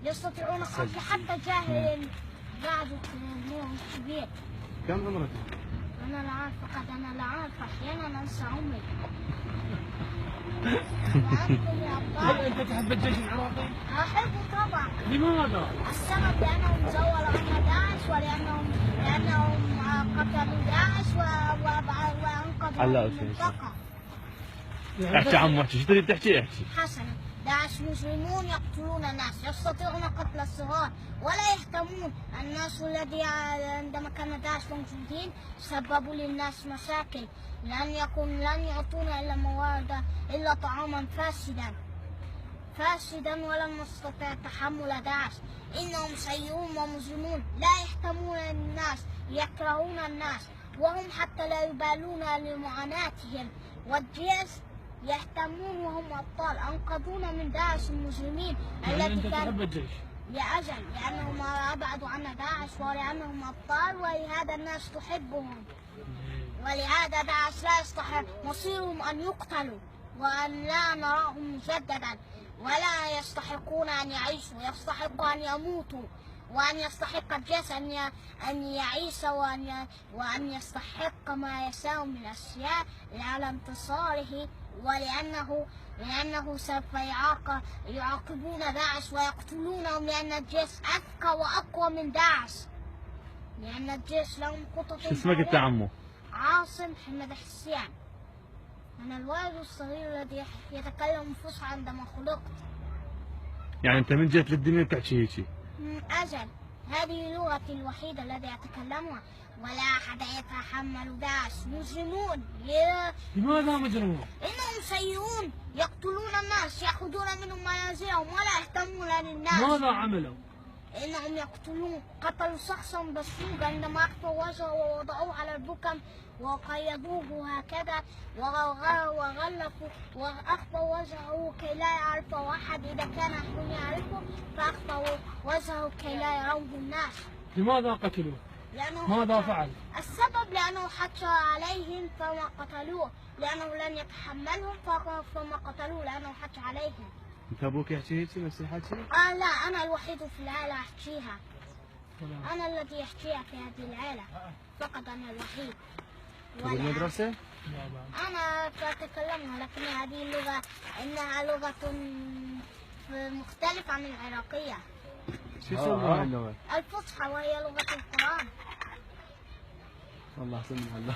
يستطيعون قتل حتى جاهل قاعد كبير. كم عمرك؟ أنا لا أعرف، فقط أنا لا أعرف، أحيانا أنسى عمري. هل أنت تحب الجيش العراقي؟ أحبه طبعا. لماذا؟ السبب لأنهم زوروا عنا داعش، ولأنهم قتلوا داعش وأنقذوا المنطقة. احكي عمو، احكي، شو تريد تحكي؟ احكي. حسنا، داعش مجرمون يقتلون الناس، يستطيعون قتل الصغار ولا يهتمون. الناس الذي عندما كان داعش موجودين سببوا للناس مشاكل، لن يعطونا إلا موارد إلا طعاما فاسدا ولن نستطيع تحمل داعش. إنهم سيئون ومجرمون لا يهتمون الناس، يكرهون الناس، وهم حتى لا يبالون لمعاناتهم. والجيش يهتمون وهم أبطال، أنقذونا من داعش المجرمين التي كان تحب الجيش؟ لأجل لأنهم أبعدوا عنا داعش، ولأنهم أبطال، ولهذا الناس تحبهم، ولهذا داعش لا يستحق مصيرهم أن يقتلوا وأن لا نراهم مجددا، ولا يستحقون أن يعيشوا، يستحقوا أن يموتوا، وأن يستحق الجيش أن يعيش وأن يستحق ما يشاء من أشياء على انتصاره، لأنه سوف يعاقبون داعش ويقتلونهم، لأن الجيش أذكى وأقوى من داعش، لأن الجيش لهم خطط. شو اسمك انت عمو؟ عاصم حمد حسين. أنا الولد الصغير الذي يتكلم فصحى عندما خلقت. يعني انت من جيت للدنيا تحكي هيك؟ أجل، هذه لغتي الوحيدة التي أتكلمها، ولا أحد يتحمل داعش. مجرمون. لماذا مجرمون؟ إنهم سيئون، يقتلون الناس، يأخذون منهم منازلهم ولا يهتمون للناس. ماذا عملوا؟ إنهم يقتلون. قتلوا شخصا بالسوق عندما أخفوا وجهه ووضعوه على البكم وقيدوه هكذا وغلفوا وأخفوا وجهه كي لا يعرفه أحد، إذا كان أحد يعرفه فأخفوا وجهه كي لا يروه الناس. لماذا قتلوه؟ ماذا فعل؟ السبب لأنه حج عليهم فما قتلوه، لأنه لن يتحملهم فما قتلوه لأنه حج عليهم. انت ابوك يحكي هيك نفس الحكي؟ لا، أنا الوحيد في العائلة أحكيها. أنا الذي يحكيها في هذه العائلة، فقط أنا الوحيد. في المدرسة؟ أنا أتكلمها، لكن هذه اللغة إنها لغة مختلفة عن العراقية. شو يسموها اللغة؟ الفصحى، وهي لغة القرآن. والله سمع الله